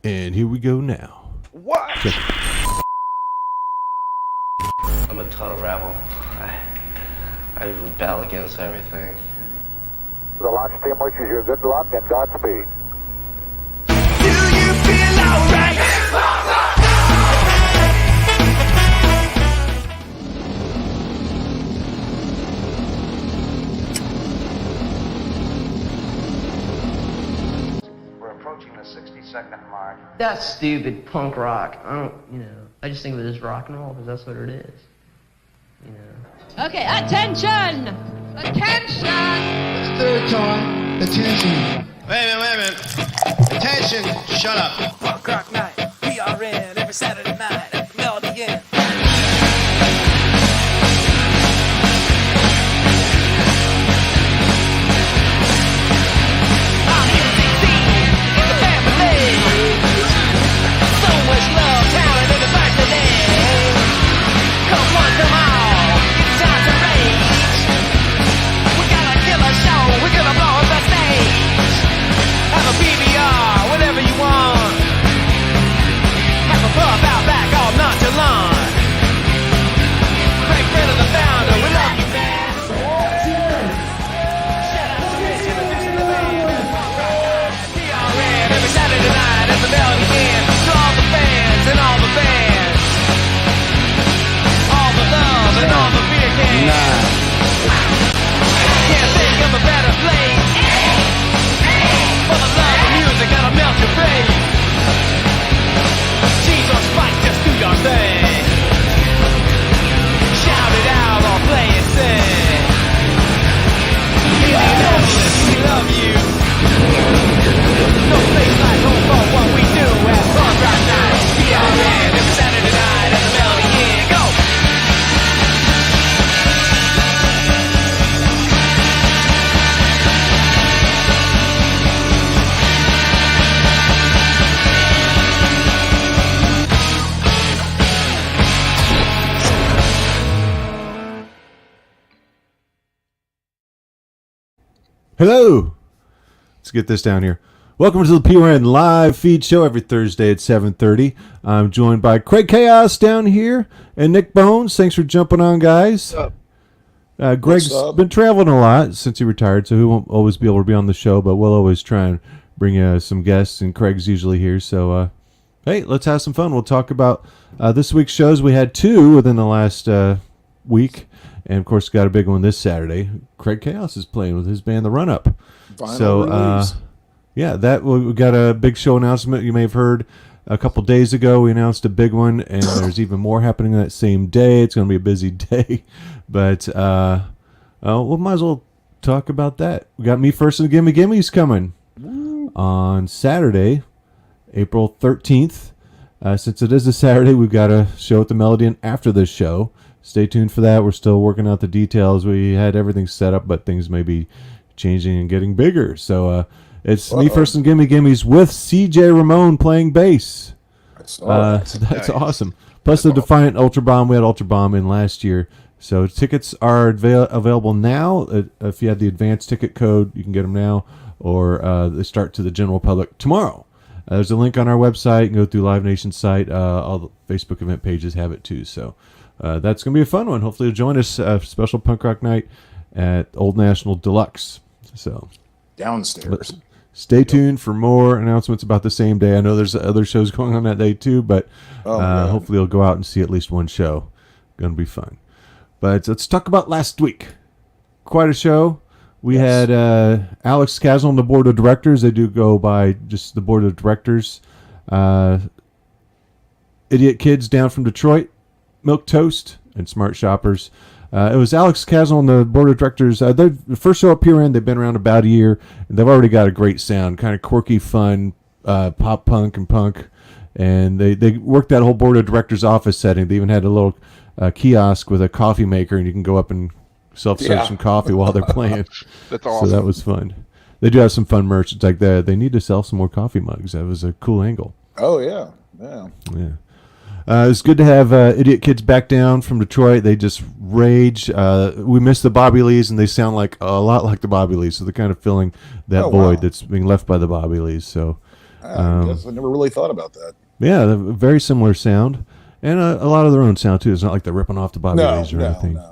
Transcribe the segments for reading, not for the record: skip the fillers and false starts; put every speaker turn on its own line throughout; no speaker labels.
And here we go now.
What?
Check.
I'm a total rebel. I rebel against everything.
The launch team wishes you good luck and Godspeed.
Do you feel alright?
We're approaching the 60-second mark.
That's stupid punk rock. I just think of it as rock and roll because that's what it is.
Okay, attention! Attention!
Third time, attention.
Wait a minute. Attention, shut up.
Punk rock night, PRN every Saturday night at the Melody Inn.
Hello. Let's get this down here. Welcome to the PRN Live Feed Show every Thursday at 7:30. I'm joined by Craig Chaos down here and Nick Bones. Thanks for jumping on, guys. Greg's been traveling a lot since he retired, so he won't always be able to be on the show, but we'll always try and bring some guests, and Craig's usually here. So, hey, let's have some fun. We'll talk about this week's shows. We had two within the last week. And, of course, got a big one this Saturday. Craig Chaos is playing with his band, The Run Up. Yeah, we got a big show announcement. You may have heard a couple days ago. We announced a big one, and there's even more happening that same day. It's going to be a busy day. But we might as well talk about that. We got Me First and the Gimme Gimmes coming on Saturday, April 13th. Since it is a Saturday, we've got a show at the Melody Inn after this show. Stay tuned for that. We're still working out the details. We had everything set up, but things may be changing and getting bigger. So it's Me First and Gimme Gimmes with CJ Ramone playing bass. That's awesome. Plus the Defiant Ultra Bomb. We had Ultra Bomb in last year. So tickets are available now. If you had the advanced ticket code, you can get them now, or they start to the general public tomorrow. There's a link on our website. You can go through Live Nation's site. All the Facebook event pages have it too. So that's going to be a fun one. Hopefully you'll join us. Special punk rock night at Old National Deluxe. So
Downstairs.
Stay tuned for more announcements about the same day. I know there's other shows going on that day too, but hopefully you'll go out and see at least one show. Going to be fun. But let's talk about last week. Quite a show. We had Alex Castle on the board of directors. They do go by just the board of directors. Idiot Kids down from Detroit, Milk Toast, and Smart Shoppers. It was Alex Castle on the board of directors. The first show up here in, they've been around about a year, and they've already got a great sound, kind of quirky, fun, pop punk and punk. And they worked that whole board of directors office setting. They even had a little kiosk with a coffee maker, and you can go up and self-serve some coffee while they're playing.
That's awesome.
So that was fun. They do have some fun merch. It's like they need to sell some more coffee mugs. That was a cool angle.
Oh, yeah.
It's good to have Idiot Kids back down from Detroit. They just rage. We miss the Bobby Lees, and they sound like a lot like the Bobby Lees. So they're kind of filling that void that's being left by the Bobby Lees. So
I guess I never really thought about that.
Yeah, they're very similar sound, and a lot of their own sound too. It's not like they're ripping off the Bobby Lees or anything.
No.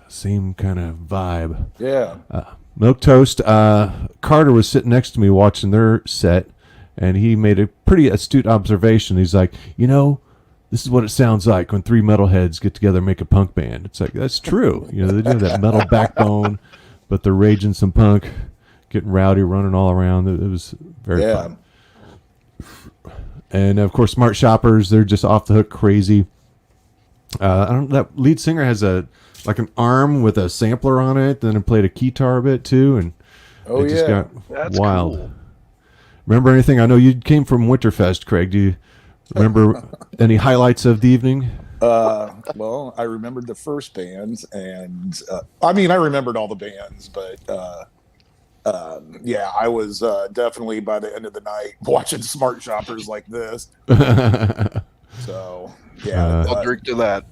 Same kind of vibe.
Yeah.
Milk Toast. Carter was sitting next to me watching their set, and he made a pretty astute observation. He's like, this is what it sounds like when three metalheads get together and make a punk band. It's like, that's true. They do have that metal backbone, but they're raging some punk, getting rowdy, running all around. It was very fun. And of course, Smart Shoppers, they're just off the hook crazy. That lead singer has like an arm with a sampler on it, then it played a guitar a bit too, and it just got
That's
wild.
cool.
Remember anything? I know you came from Winterfest, Craig. Do you remember any highlights of the evening?
Well, I remembered the first bands, and I remembered all the bands, but I was definitely by the end of the night watching Smart Shoppers like this. So
I'll drink to that.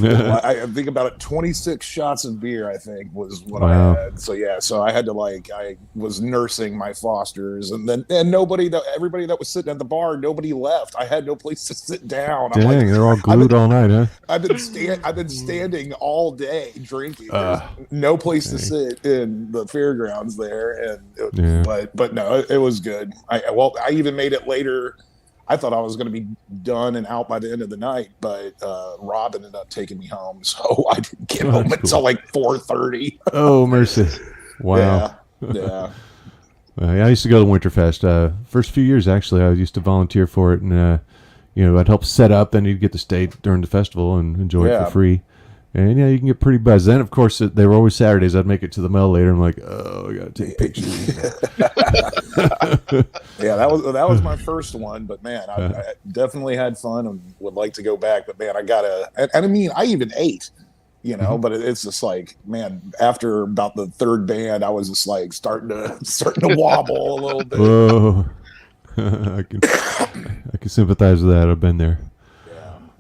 I think about it. 26 shots of beer, I think, was what I had. So I had to I was nursing my Fosters, and everybody that was sitting at the bar, nobody left. I had no place to sit down.
Dang, they're all glued all night, huh?
I've been standing all day drinking. There's no place to sit in the fairgrounds there, and but no, it was good. I even made it later. I thought I was going to be done and out by the end of the night, but Rob ended up taking me home, so I didn't get home until 4:30.
Oh, mercy! Wow.
Yeah.
I used to go to Winterfest. First few years, actually, I used to volunteer for it, and I'd help set up. Then you'd get to stay during the festival and enjoy it for free. And you can get pretty buzzed. Then, of course, they were always Saturdays. I'd make it to the mail later. I'm like, I gotta take pictures.
that was my first one. But man, I definitely had fun and would like to go back. But man, I gotta. And I even ate. But it's just man, after about the third band, I was just starting to wobble a little bit.
Whoa. I can sympathize with that. I've been there.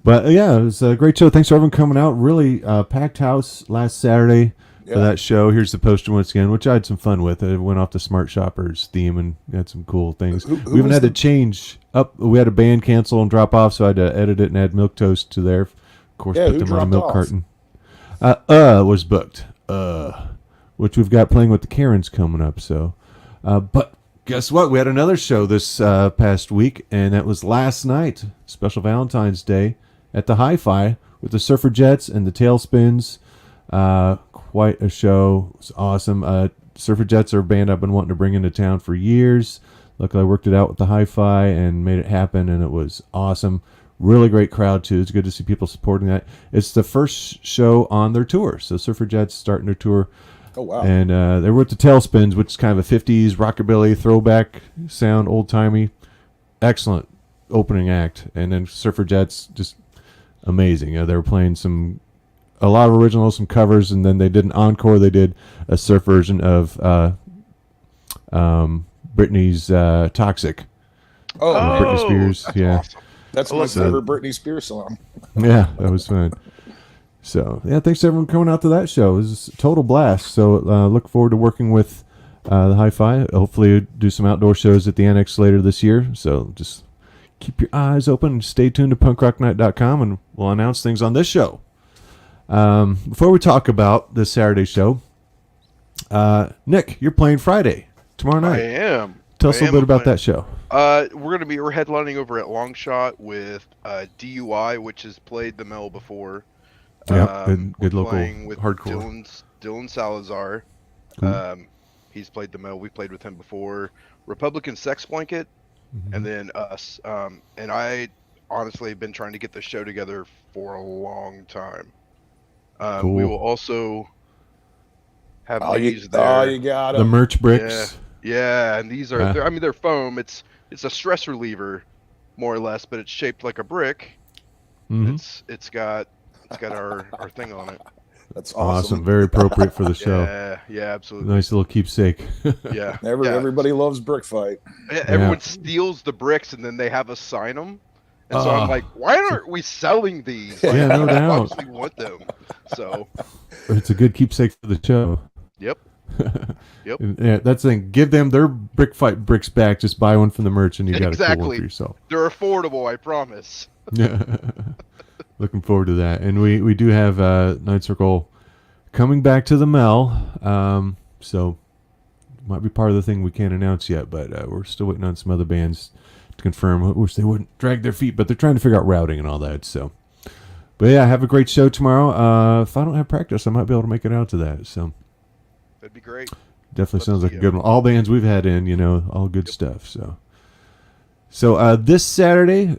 But it was a great show. Thanks for everyone coming out. Really packed house last Saturday for that show. Here's the poster once again, which I had some fun with. It went off the Smart Shoppers theme and had some cool things. We even had to change up. We had a band cancel and drop off, so I had to edit it and add Milk Toast to there. Of course, put them on a milk carton. Was booked. Which we've got playing with the Karens coming up. So, but guess what? We had another show this past week, and that was last night, special Valentine's Day, at the Hi-Fi with the Surfer Jets and the Tailspins. Quite a show. It was awesome. Surfer Jets are a band I've been wanting to bring into town for years. Luckily, I worked it out with the Hi-Fi and made it happen, and it was awesome. Really great crowd, too. It's good to see people supporting that. It's the first show on their tour. So Surfer Jets starting their tour.
Oh, wow.
And they were with the Tailspins, which is kind of a 50s rockabilly throwback sound, old-timey. Excellent opening act. And then Surfer Jets, just amazing. They were playing a lot of originals, some covers, and then they did an encore. They did a surf version of Britney's Toxic.
Oh,
Britney Spears.
Awesome.
That's my favorite Britney Spears song.
Yeah, that was fun. So, thanks to everyone coming out to that show. It was a total blast. So, look forward to working with the Hi-Fi. Hopefully, do some outdoor shows at the Annex later this year. So, just keep your eyes open and stay tuned to punkrocknight.com, and we'll announce things on this show. Before we talk about this Saturday show, Nick, you're playing Friday, tomorrow night.
I am.
Tell us a little bit about that show.
We're headlining over at Longshot with DUI, which has played the Mel before.
Yeah, good local
playing with
hardcore.
Dylan Salazar. He's played the Mel. We played with him before. Republican Sex Blanket, and then us. And I honestly have been trying to get this show together for a long time.
Cool.
We will also have these
you
there.
got
The merch bricks.
Yeah, and these are they're foam. It's a stress reliever, more or less, but it's shaped like a brick. It's got our thing on it.
That's awesome.
Very appropriate for the show.
Yeah, absolutely.
Nice little keepsake.
Yeah.
Everybody loves Brick Fight.
Everyone steals the bricks and then they have us sign them. And so I'm like, why aren't we selling these? Like,
no doubt.
I obviously want them. So
it's a good keepsake for the show.
Yep. Yep.
And, yeah, that's the thing. Give them their brick fight bricks back. Just buy one from the merch, and you got a cool one
Exactly.
for yourself.
They're affordable, I promise.
Yeah. Looking forward to that. And we do have Night Circle coming back to the Mel. So might be part of the thing we can't announce yet, but we're still waiting on some other bands to confirm. Wish they wouldn't drag their feet, but they're trying to figure out routing and all that. So, but yeah, have a great show tomorrow. If I don't have practice, I might be able to make it out to that. So
That'd be great.
definitely
Love
sounds
to
like
see
a good one. All bands we've had in, all good stuff. So this Saturday,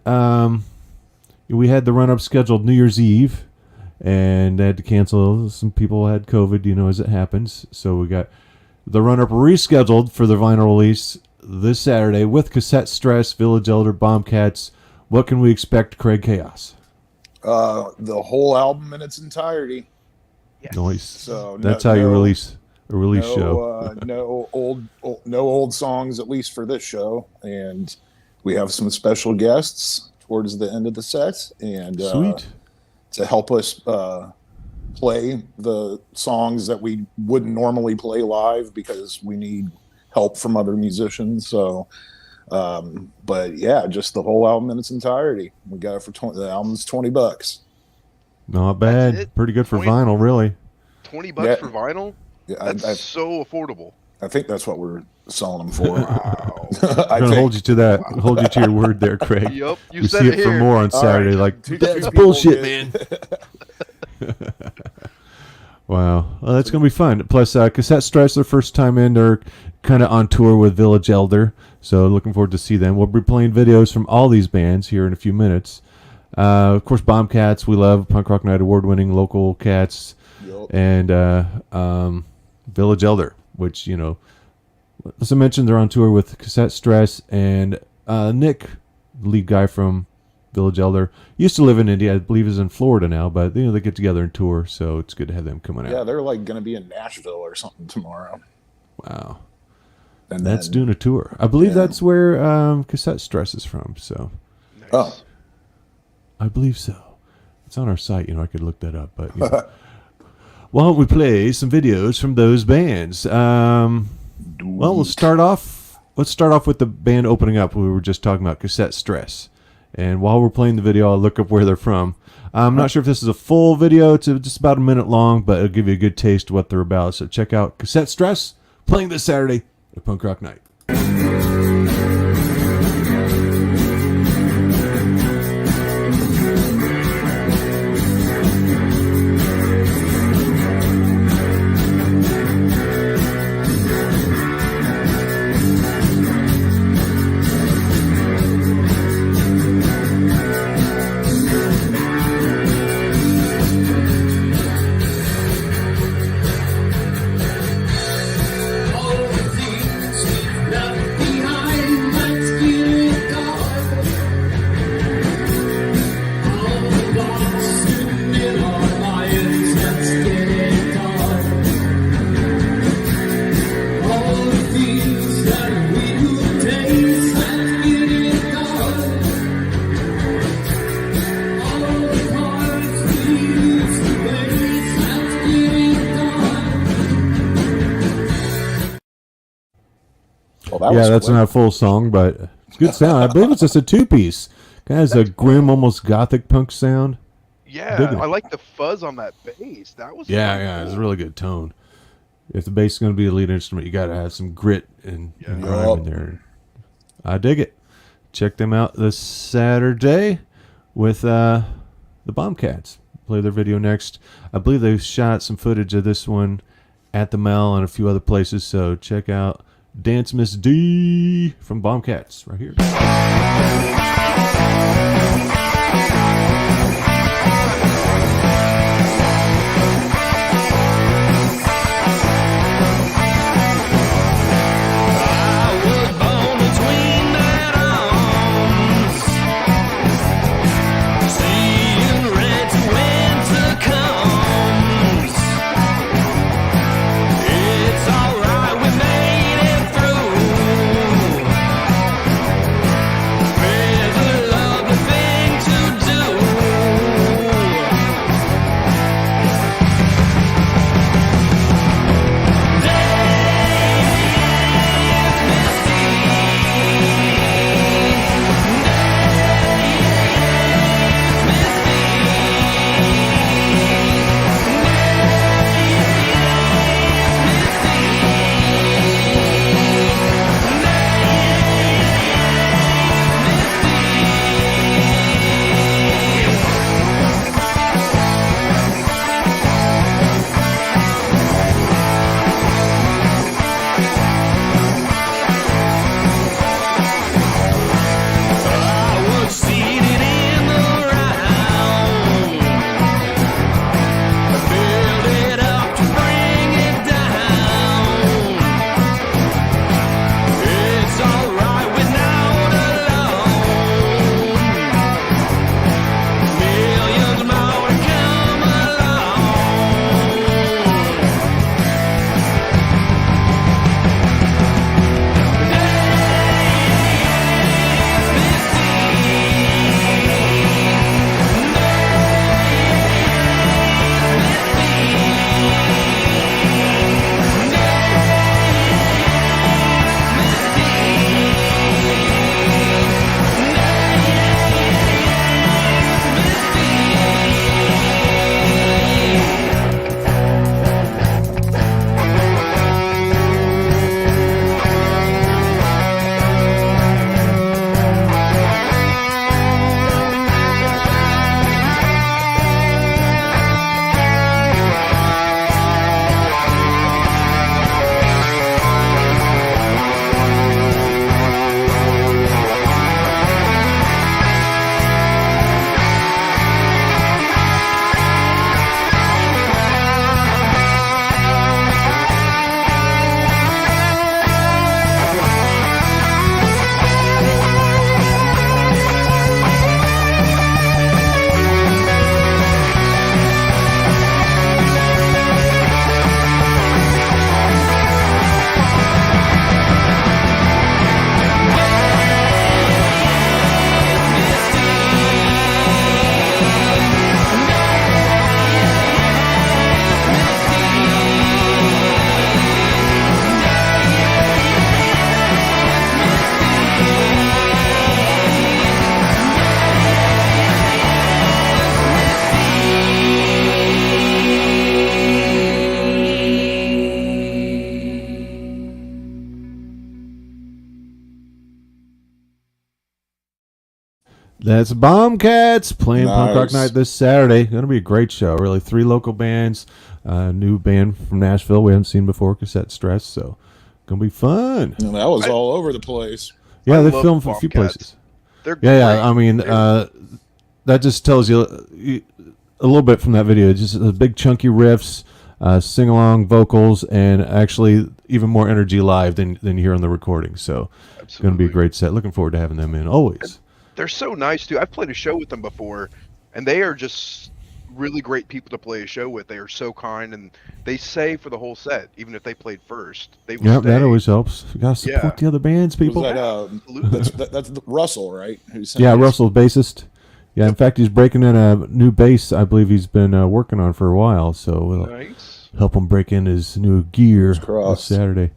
we had the run-up scheduled New Year's Eve, and they had to cancel. Some people had COVID, as it happens. So we got the run-up rescheduled for the vinyl release this Saturday with Cassette Stress, Village Elder, Bombcats. What can we expect, Craig Chaos?
The whole album in its entirety.
Yes.
Nice.
So
That's how you release a release show.
no old songs, at least for this show. And we have some special guests towards the end of the set, and
Sweet.
to help us play the songs that we wouldn't normally play live because we need help from other musicians. So, but yeah, just the whole album in its entirety. We got it for the album's $20.
Not bad.
it.
Pretty good for
20
vinyl, really.
$20
Yeah.
for vinyl?
Yeah,
That's so affordable.
I think that's what we're selling them for.
Wow.
I'm going to hold you to that. Hold you to your word there, Craig.
Yep, you
We
said
see
it
it for
here.
more on
All
Saturday.
right.
Like,
Two
that's
people
bullshit,
get-
man. Wow. Well, that's going to be fun. Plus, Cassette Stress, their first time in. They're kind of on tour with Village Elder. So looking forward to see them. We'll be playing videos from all these bands here in a few minutes. Of course, Bombcats, we love. Punk Rock Night award-winning local cats.
Yup.
And Village Elder, which, as I mentioned, they're on tour with Cassette Stress. And Nick, the lead guy from Village Elder, used to live in India. I believe is in Florida now, but they get together and tour, so it's good to have them coming out.
Yeah, they're like going to be in Nashville or something tomorrow.
Wow.
And
That's
then-
doing a tour. I believe
Yeah.
that's where Cassette Stress is from, so
Nice.
Oh,
I believe so. It's on our site, I could look that up, but why don't we play some videos from those bands? Well, let's start off with the band opening up. We were just talking about Cassette Stress. And while we're playing the video, I'll look up where they're from. I'm not sure if this is a full video. It's just about a minute long, but it'll give you a good taste of what they're about. So check out Cassette Stress playing this Saturday at Punk Rock Night.
well,
Yeah, that's not a full song, but it's good sound. I believe it's just a two-piece. Kind of has a grim, almost gothic punk sound.
Yeah,
Digging it.
I like the fuzz on that bass. That was
Yeah,
pretty
yeah,
cool.
it's a really good tone. If the bass is going to be a lead instrument, you got to have some grit and grime in there. I dig it. Check them out this Saturday with the Bombcats. Play their video next. I believe they shot some footage of this one at the Mel and a few other places, so check out Dance Miss D from Bombcats right here.
Love
That's Bombcats playing Punk Rock
Nice.
Night this Saturday. Going to be a great show. Really, 3 local bands, new band from Nashville we haven't seen before, Cassette Stress. So, going to be fun.
And that was all over the place.
Yeah,
I
they
love
filmed from a few
Bombcats.
places.
They're
Yeah.
great.
I mean, that just tells you a little bit from that video. Just the big chunky riffs, sing along vocals, and actually even more energy live than you hear on the recording. So, it's going to be a great set. Looking forward to having them in always.
They're so nice too. I've played a show with them before, and they are just really great people to play a show with. They are so kind, and they say for the whole set, even if they played first, they will
Yeah,
stay.
that always helps. You got to support the other bands, people.
Was that's Russell, right? Who's
Yeah, Russell's bassist. Yeah, in fact, he's breaking in a new bass. I believe he's been working on for a while, so we'll help him break in his new gear this Saturday.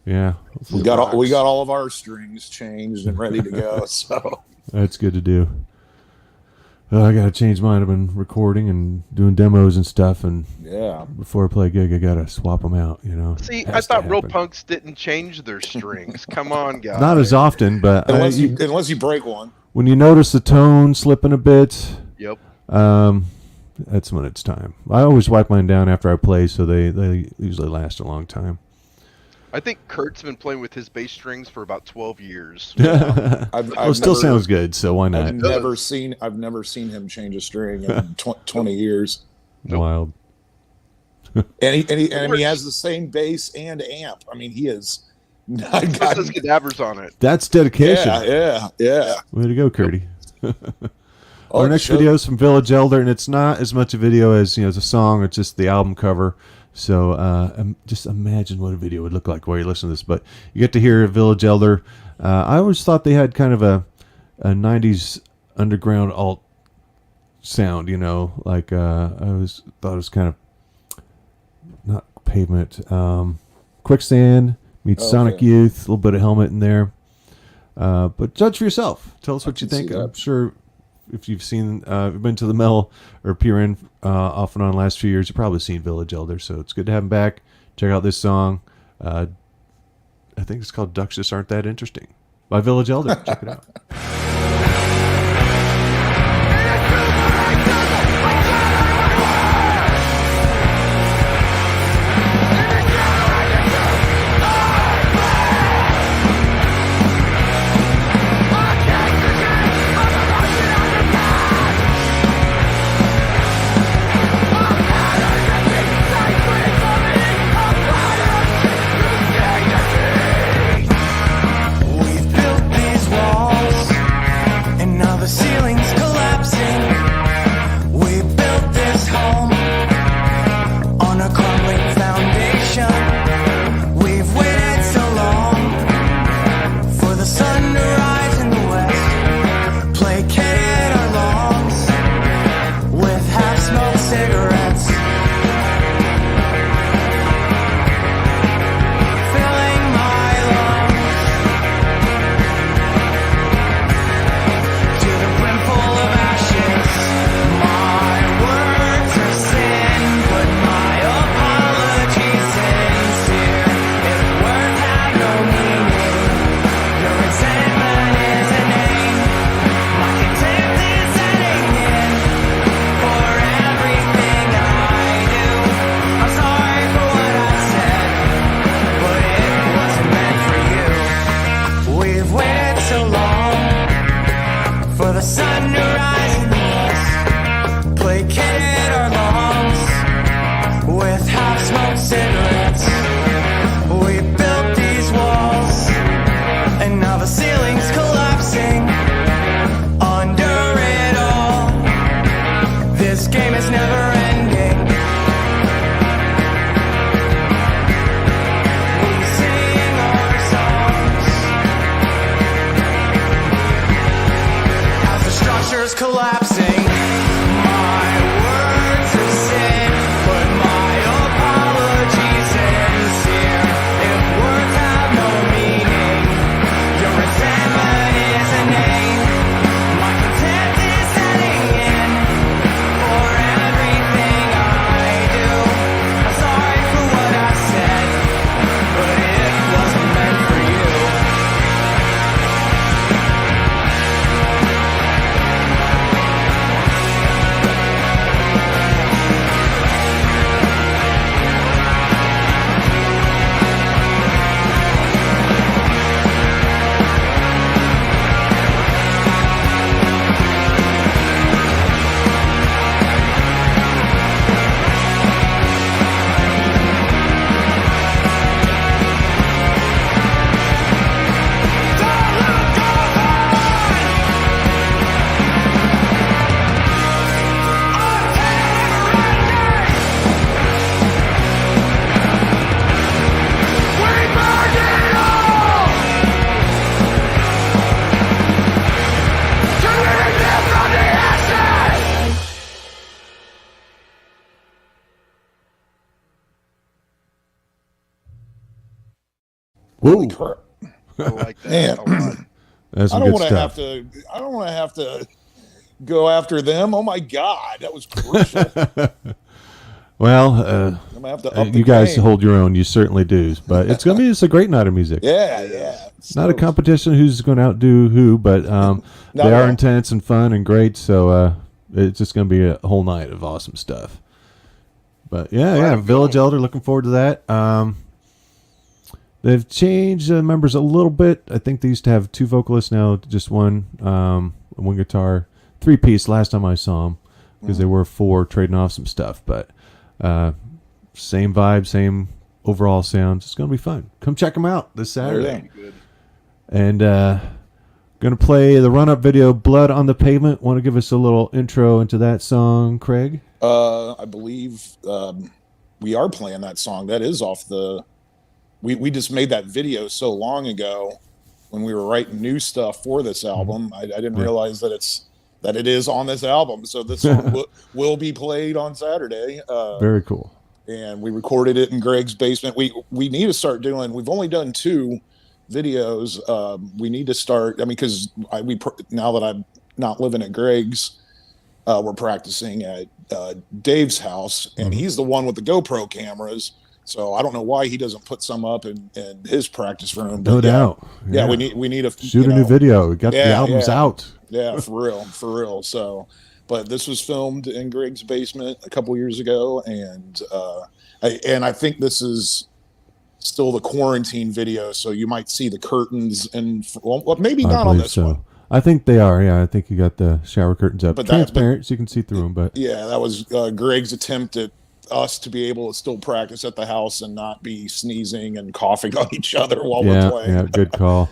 Yeah,
we got all of our strings changed and ready to go. So
that's good to do. I got to change mine. I've been recording and doing demos and stuff, and before I play a gig, I got to swap them out.
See, I thought real punks didn't change their strings. Come on, guys.
Not as often, but
unless you break one.
When you notice the tone slipping a bit,
yep,
that's when it's time. I always wipe mine down after I play, so they usually last a long time.
I think Kurt's been playing with his bass strings for about 12 years.
It still sounds good, so why not?
I've never seen him change a string in 20 years.
Wild.
And he has the same bass and amp. I mean, he is.
Got those cadavers on it.
That's dedication.
Yeah.
Way to go, Curdy. Our next video is from Village Elder, and it's not as much a video as it's a song. It's just the album cover. So just imagine what a video would look like while you listen to this. But you get to hear Village Elder. I always thought they had kind of a 90s underground alt sound, like I always thought it was kind of not Pavement, Quicksand meets Sonic Youth, a little bit of Helmet in there. But judge for yourself. Tell us what you think. I'm sure if you've been to the Mel or PRN off and on the last few years, you've probably seen Village Elder. So it's good to have him back. Check out this song. I think it's called Ducks Just Aren't That Interesting by Village Elder. Check it out.
Holy crap!
I like that
Man.
a lot.
That's
I
some
don't
good
want to
stuff.
I don't want to have to go after them. Oh my God, that was crucial.
Well,
I'm gonna have to up
you
the
guys
game.
hold your own. You certainly do. But it's gonna be just a great night of music.
Yeah.
Not a competition who's going to outdo who, but they
at
are
all.
intense and fun and great. So it's just going to be a whole night of awesome stuff. But yeah, Village Elder, looking forward to that. They've changed members a little bit. I think they used to have 2 vocalists, now just one, one guitar, 3-piece last time I saw them, because they were 4 trading off some stuff. But same vibe, same overall sounds. It's going to be fun. Come check them out this Saturday.
Good.
And going to play the run-up video, Blood on the Pavement. Want to give us a little intro into that song, Craig?
I believe we are playing that song. That is off the. We just made that video so long ago when we were writing new stuff for this album. I didn't realize that it is on this album. So this song will be played on Saturday.
Very cool.
And we recorded it in Greg's basement. We need to start doing. We've only done 2 videos. We need to start. I mean, because now that I'm not living at Greg's, we're practicing at Dave's house, and he's the one with the GoPro cameras. So I don't know why he doesn't put some up in his practice room.
No doubt.
Yeah, we need to
shoot a new video. We got the albums out.
Yeah, for real. So, but this was filmed in Greg's basement a couple years ago, and I think this is still the quarantine video, so you might see the curtains and maybe not on this one.
I think they are. Yeah, I think you got the shower curtains up, transparent, so you can see through them. But
yeah, that was Greg's attempt at us to be able to still practice at the house and not be sneezing and coughing on each other while we're playing.
Yeah, good call.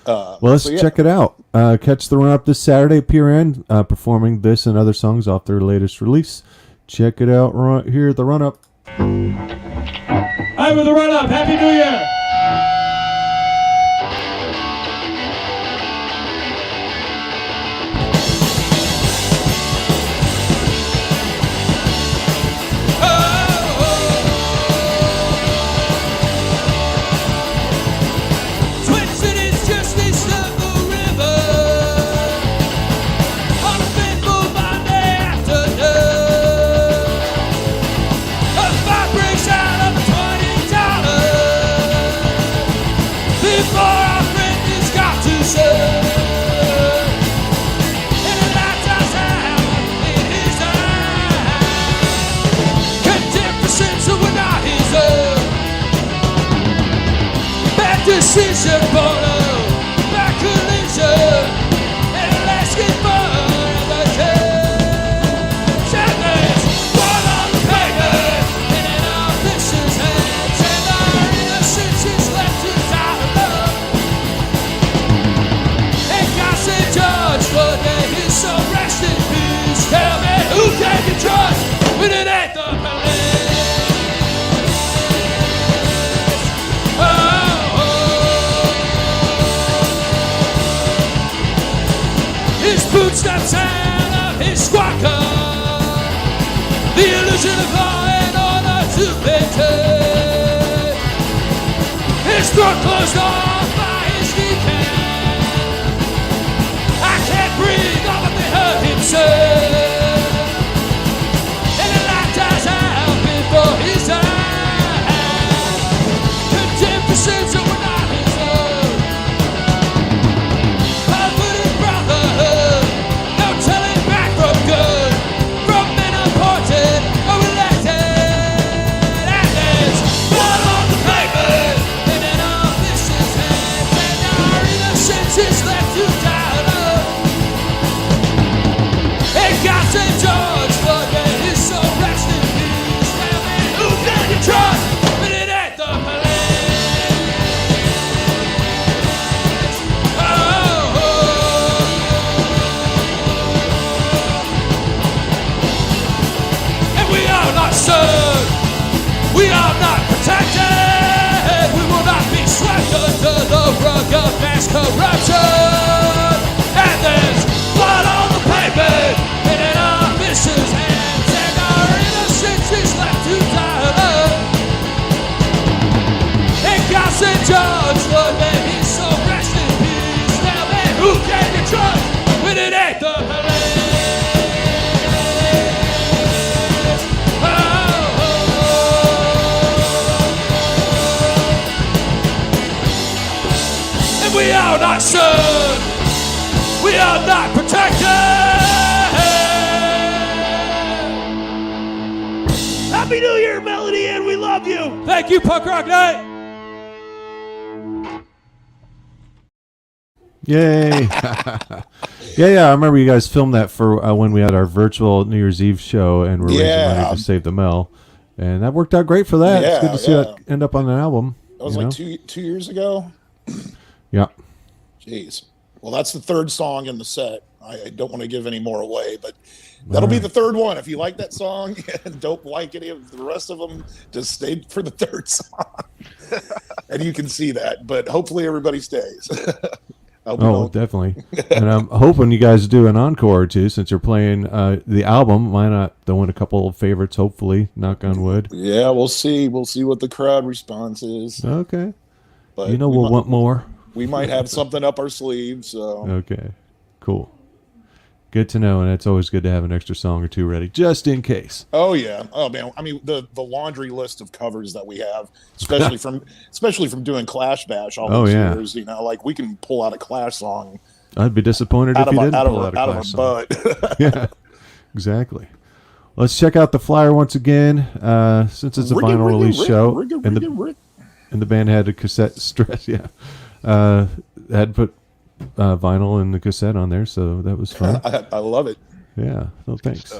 Well, let's check it out. Catch the run-up this Saturday, PRN, performing this and other songs off their latest release. Check it out right here, the run-up.
Hi, with the run-up. Happy New Year.
Decision for a back collision and a last get fun the chance. Sadness, blood on the pavement, and in our vicious hands, and our innocence is left to die alone. And God said, Judge, but there is some rest in peace. Tell me, who can you trust when it ain't the police? His footsteps out of his squad car, the illusion of law and order to maintain. His throat closed off by his kneecap. I can't breathe, all that they heard him say. And the light dies out before his eyes. Contempt for sins that were not his own. We are not protected. We will not be swept under the rug of mass corruption. And there's blood on the pavement, and in our vicious hands, and our innocence is left to die alone. And God said, are not served. We are not protected. Happy New Year, Melody, and we love you. Thank you, Punk Rock Night.
Yay! yeah. I remember you guys filmed that for when we had our virtual New Year's Eve show, and we're raising money to save the Mel, and that worked out great for that. It's good to see that end up on an album.
That was like 2 years ago.
Yeah.
Jeez. Well, that's the third song in the set. I don't want to give any more away, but that'll be the third one. If you like that song and don't like any of the rest of them, just stay for the third song. And you can see that, but hopefully everybody stays.
Oh, definitely. And I'm hoping you guys do an encore or two since you're playing the album. Why not throw in a couple of favorites, hopefully, knock on wood?
Yeah, we'll see. We'll see what the crowd response is.
Okay.
But
we'll want more.
We might have something up our sleeve. So
okay, cool. Good to know, and it's always good to have an extra song or two ready, just in case.
Oh yeah. Oh man. I mean, the laundry list of covers that we have, especially from doing Clash Bash all those years. You know, like we can pull out a Clash song.
I'd be disappointed if you didn't pull out a Clash song. Yeah, exactly. Let's check out the flyer once again, since it's a vinyl release show, and the band had a cassette stress. Yeah, had put vinyl and the cassette on there, so that was fun.
I love it.
Yeah, well, thanks.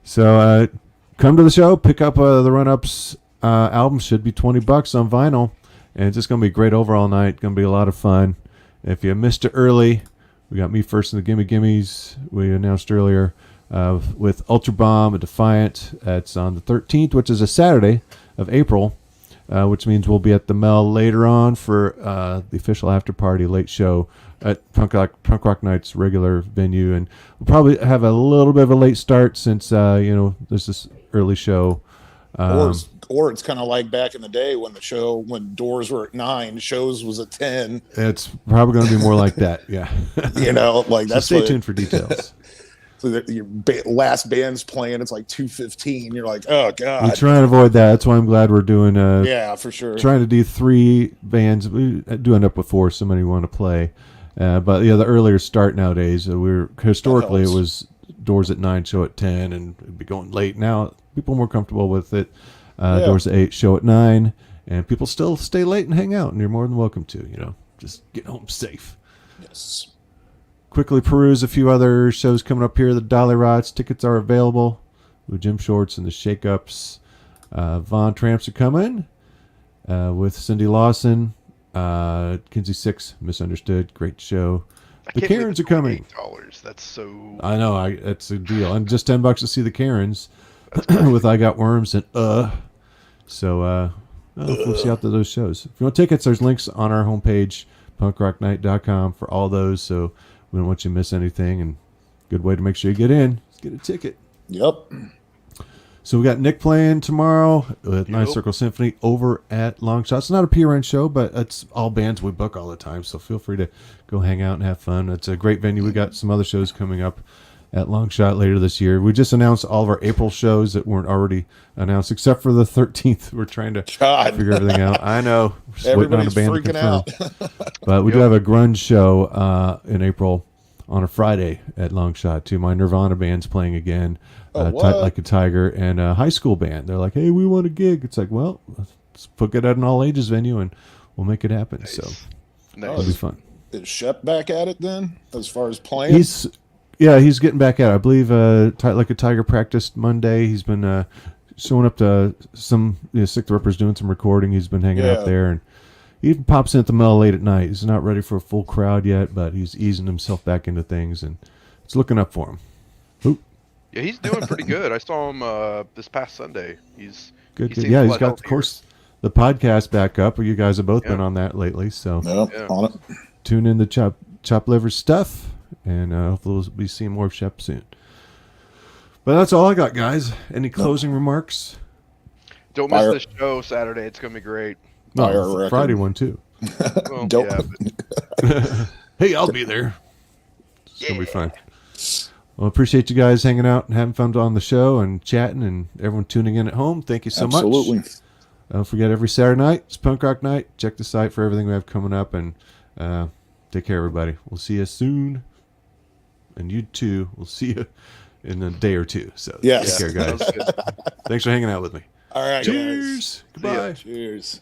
So come to the show, pick up the Run-Ups album. Should be $20 on vinyl, and it's just gonna be a great overall night. Gonna be a lot of fun. If you missed it early, we got Me First and the Gimme Gimmes we announced earlier with Ultra Bomb and Defiant. It's on the 13th, which is a Saturday of April. Which means we'll be at the Mel later on for the official after party late show at Punk Rock Night's regular venue, and we'll probably have a little bit of a late start since there's this early show.
Or it's kind of like back in the day when doors were at 9, shows was at 10.
It's probably going to be more like that, yeah.
Like
so
that's.
Stay tuned for details.
So your last band's playing, it's like 2:15. You're like, oh god.
We try and avoid that. That's why I'm glad we're doing.
Yeah, for sure.
Trying to do 3 bands. We do end up with 4. So many want to play, but the earlier start nowadays. Historically it was doors at 9, show at 10, and it'd be going late. Now people are more comfortable with it. Doors at 8, show at 9, and people still stay late and hang out, and you're more than welcome to. Just get home safe.
Yes.
Quickly peruse a few other shows coming up here. The Dolly Rots tickets are available with Jim Shorts and the Shake-Ups. Von Tramps are coming with Cindy Lawson. Kinsey Six, Misunderstood, great show. The Karens are coming.
$8. That's so.
I know, that's a deal. And just $10 to see the Karens with I Got Worms and So we'll see out to those shows. If you want tickets, there's links on our homepage, punkrocknight.com, for all those. So we don't want you to miss anything, and good way to make sure you get in is get a ticket.
Yep.
So we got Nick playing tomorrow with Ninth Circle Symphony over at Longshot. It's not a PRN show, but it's all bands we book all the time, so feel free to go hang out and have fun. It's a great venue. We got some other shows coming up at Longshot later this year. We just announced all of our April shows that weren't already announced, except for the 13th. We're trying to figure everything out. I know.
Everybody's freaking out.
But we do have a grunge show in April on a Friday at Longshot, too. My Nirvana band's playing again, Tight Like a Tiger, and a high school band. They're like, hey, we want a gig. It's like, well, let's book it at an all-ages venue, and we'll make it happen. Nice. So it'll be fun.
Is Shep back at it then, as far as playing?
He's getting back at it. I believe Tight Like a Tiger practiced Monday. He's been showing up to some Sick the Ripper's doing some recording. He's been hanging out there, and he even pops in at the Mel late at night. He's not ready for a full crowd yet, but he's easing himself back into things, and it's looking up for him. Oop.
Yeah, he's doing pretty good. I saw him this past Sunday. He's
good. Yeah, he's got, of course, the podcast back up. You guys have both been on that lately, so
on it.
Tune in to Chop Liver stuff, and hopefully we'll be seeing more of Shep soon. But that's all I got, guys. Any closing remarks?
Don't miss the show Saturday. It's going to be great.
No, Friday one, too.
Well,
Hey, I'll be there. It's going to be fun. Well, appreciate you guys hanging out and having fun on the show and chatting, and everyone tuning in at home. Thank you so much.
Absolutely.
Don't forget, every Saturday night, it's Punk Rock Night. Check the site for everything we have coming up, and Take care, everybody. We'll see you soon. And you too. We'll see you in a day or two. So
yes.
take care, guys. Thanks for hanging out with me.
All right.
Cheers.
Guys.
Goodbye.
Cheers.